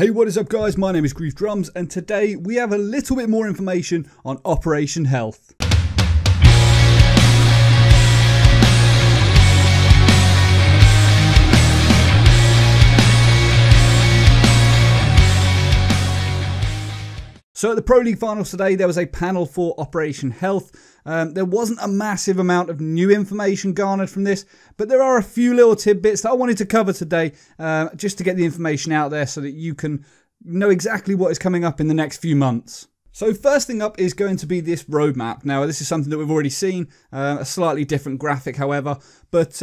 Hey, what is up guys? My name is Griefdrums and today we have a little bit more information on Operation Health. So at the Pro League Finals today, there was a panel for Operation Health. There wasn't a massive amount of new information garnered from this, but there are a few little tidbits that I wanted to cover today just to get the information out there so that you can know exactly what is coming up in the next few months. So first thing up is going to be this roadmap. Now this is something that we've already seen, a slightly different graphic however, but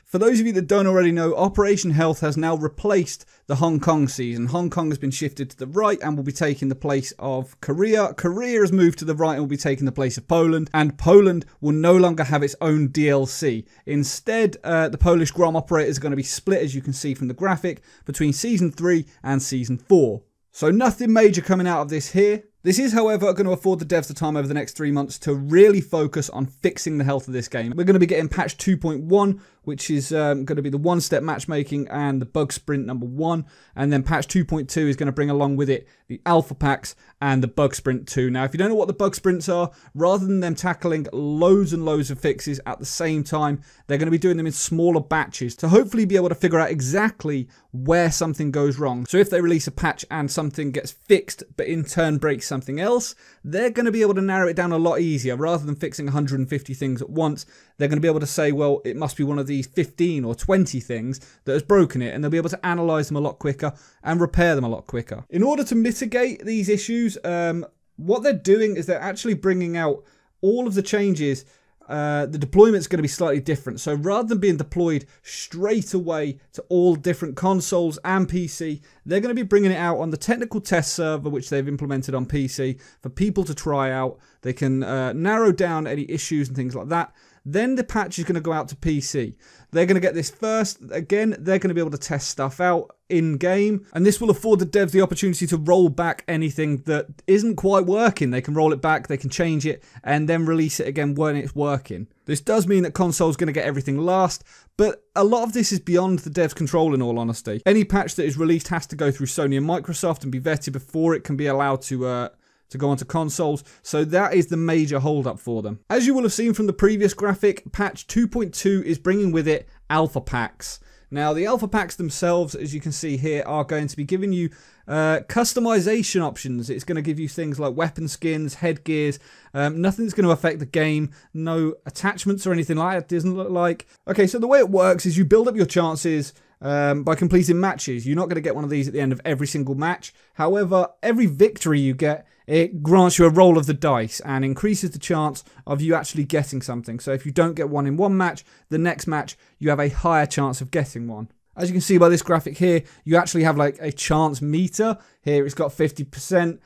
for those of you that don't already know, Operation Health has now replaced the Hong Kong season. Hong Kong has been shifted to the right and will be taking the place of Korea. Korea has moved to the right and will be taking the place of Poland. And Poland will no longer have its own DLC. Instead, the Polish Grom operators are going to be split, as you can see from the graphic, between Season 3 and Season 4. So nothing major coming out of this here. This is, however, going to afford the devs the time over the next 3 months to really focus on fixing the health of this game. We're going to be getting patch 2.1, which is going to be the one-step matchmaking and the bug sprint number 1. And then patch 2.2 is going to bring along with it the alpha packs and the bug sprint 2. Now, if you don't know what the bug sprints are, rather than them tackling loads and loads of fixes at the same time, they're going to be doing them in smaller batches to hopefully be able to figure out exactly where something goes wrong. So if they release a patch and something gets fixed, but in turn breaks something else, they're going to be able to narrow it down a lot easier. Rather than fixing 150 things at once, they're going to be able to say, well, it must be one of these 15 or 20 things that has broken it, and they'll be able to analyze them a lot quicker and repair them a lot quicker. In order to mitigate these issues, what they're doing is they're actually bringing out all of the changes. The deployment's going to be slightly different. So rather than being deployed straight away to all different consoles and PC, they're going to be bringing it out on the technical test server, which they've implemented on PC for people to try out. They can narrow down any issues and things like that. Then the patch is going to go out to PC. They're going to get this first. Again, they're going to be able to test stuff out in-game. And this will afford the devs the opportunity to roll back anything that isn't quite working. They can roll it back, they can change it, and then release it again when it's working. This does mean that console's going to get everything last, but a lot of this is beyond the devs' control in all honesty. Any patch that is released has to go through Sony and Microsoft and be vetted before it can be allowed to go onto consoles, so that is the major holdup for them. As you will have seen from the previous graphic, patch 2.2 is bringing with it alpha packs. Now the alpha packs themselves, as you can see here, are going to be giving you customization options. It's going to give you things like weapon skins, headgears, nothing that's going to affect the game, no attachments or anything like that, it doesn't look like. Okay, so the way it works is you build up your chances by completing matches. You're not going to get one of these at the end of every single match. However, every victory you get, it grants you a roll of the dice and increases the chance of you actually getting something. So if you don't get one in one match, the next match you have a higher chance of getting one. As you can see by this graphic here, you actually have like a chance meter. Here it's got 50%.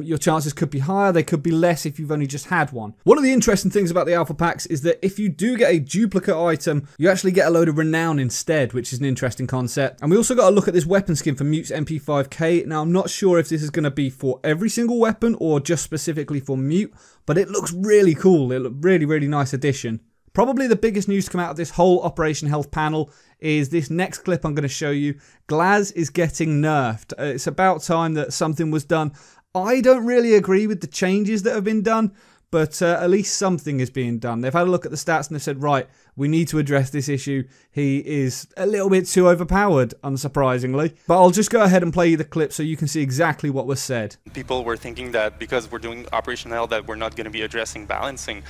Your chances could be higher, they could be less if you've only just had one. One of the interesting things about the alpha packs is that if you do get a duplicate item, you actually get a load of renown instead, which is an interesting concept. And we also got to look at this weapon skin for Mute's MP5K. Now I'm not sure if this is going to be for every single weapon or just specifically for Mute, but it looks really cool. It looks really nice addition. Probably the biggest news to come out of this whole Operation Health panel is this next clip I'm going to show you. Glaz is getting nerfed. It's about time that something was done. I don't really agree with the changes that have been done, but at least something is being done. They've had a look at the stats and they've said, right, we need to address this issue. He is a little bit too overpowered, unsurprisingly. But I'll just go ahead and play you the clip so you can see exactly what was said. People were thinking that because we're doing Operation Health that we're not going to be addressing balancing.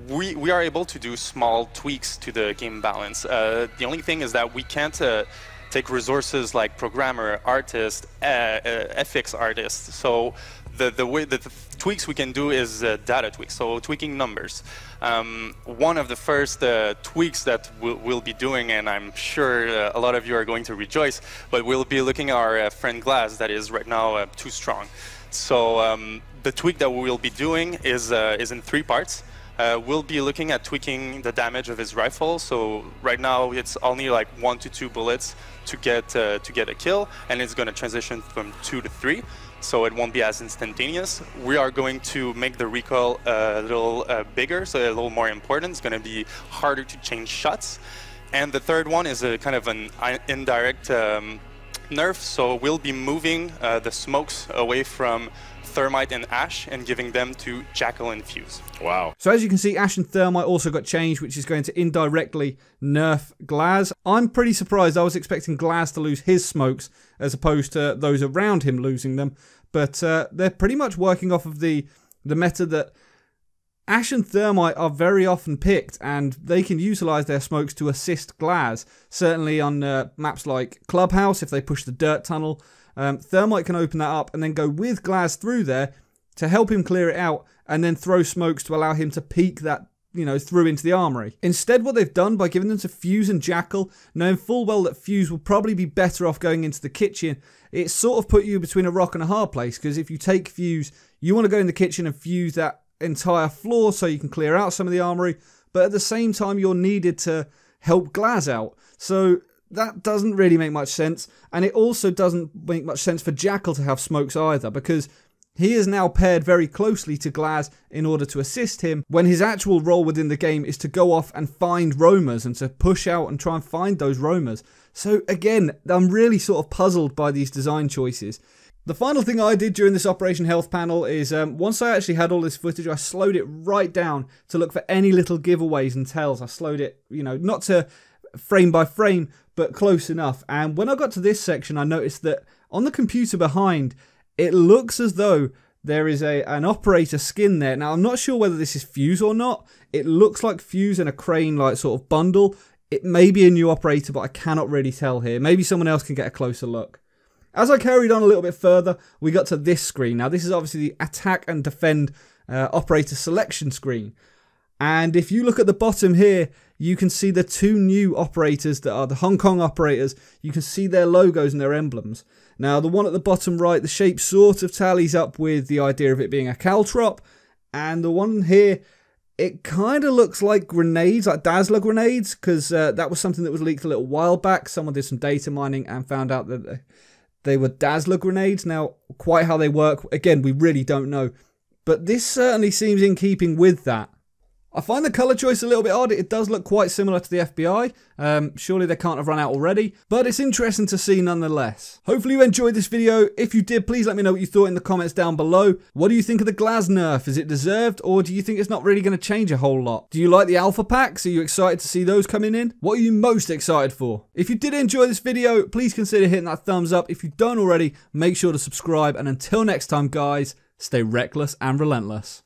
We are able to do small tweaks to the game balance. The only thing is that we can't take resources like programmer, artist, FX artist. So the way that the tweaks we can do is data tweaks, so tweaking numbers. One of the first tweaks that we'll be doing, and I'm sure a lot of you are going to rejoice, but we'll be looking at our friend Glaz that is right now too strong. So the tweak that we'll be doing is in 3 parts. We'll be looking at tweaking the damage of his rifle. So right now it's only like 1 to 2 bullets to get a kill, and it's going to transition from 2 to 3. So it won't be as instantaneous. We are going to make the recoil a little bigger, so a little more important. It's going to be harder to change shots. And the third one is a kind of an indirect nerf, so we'll be moving the smokes away from Thermite and Ash and giving them to Jackal and Fuse. Wow. So as you can see, Ash and Thermite also got changed, which is going to indirectly nerf Glaz. I'm pretty surprised. I was expecting Glaz to lose his smokes as opposed to those around him losing them. But they're pretty much working off of the meta that Ash and Thermite are very often picked, and they can utilise their smokes to assist Glaz. Certainly on maps like Clubhouse, if they push the dirt tunnel, Thermite can open that up and then go with Glaz through there to help him clear it out, and then throw smokes to allow him to peek that, you know, through into the armory. Instead, what they've done by giving them to Fuse and Jackal, knowing full well that Fuse will probably be better off going into the kitchen, it sort of put you between a rock and a hard place, because if you take Fuse, you want to go in the kitchen and fuse that entire floor so you can clear out some of the armory, but at the same time you're needed to help Glaz out. So that doesn't really make much sense, and it also doesn't make much sense for Jackal to have smokes either, because he is now paired very closely to Glaz in order to assist him, when his actual role within the game is to go off and find roamers and to push out and try and find those roamers. So again, I'm really sort of puzzled by these design choices. The final thing I did during this Operation Health panel is, once I actually had all this footage, I slowed it right down to look for any little giveaways and tells. I slowed it, you know, not to frame by frame, but close enough. And when I got to this section, I noticed that on the computer behind, it looks as though there is an operator skin there. Now, I'm not sure whether this is Fuse or not. It looks like Fuse and a crane like sort of bundle. It may be a new operator, but I cannot really tell here. Maybe someone else can get a closer look. As I carried on a little bit further, we got to this screen. Now, this is obviously the attack and defend operator selection screen. And if you look at the bottom here, you can see the two new operators that are the Hong Kong operators. You can see their logos and their emblems. Now, the one at the bottom right, the shape sort of tallies up with the idea of it being a caltrop. And the one here, it kind of looks like grenades, like Dazzler grenades, because that was something that was leaked a little while back. Someone did some data mining and found out that they were Dazzler grenades. Now, quite how they work, again, we really don't know. But this certainly seems in keeping with that. I find the colour choice a little bit odd. It does look quite similar to the FBI. Surely they can't have run out already. But it's interesting to see nonetheless. Hopefully you enjoyed this video. If you did, please let me know what you thought in the comments down below. What do you think of the Glaz Nerf? Is it deserved? Or do you think it's not really going to change a whole lot? Do you like the alpha packs? Are you excited to see those coming in? What are you most excited for? If you did enjoy this video, please consider hitting that thumbs up. If you don't already, make sure to subscribe. And until next time, guys, stay reckless and relentless.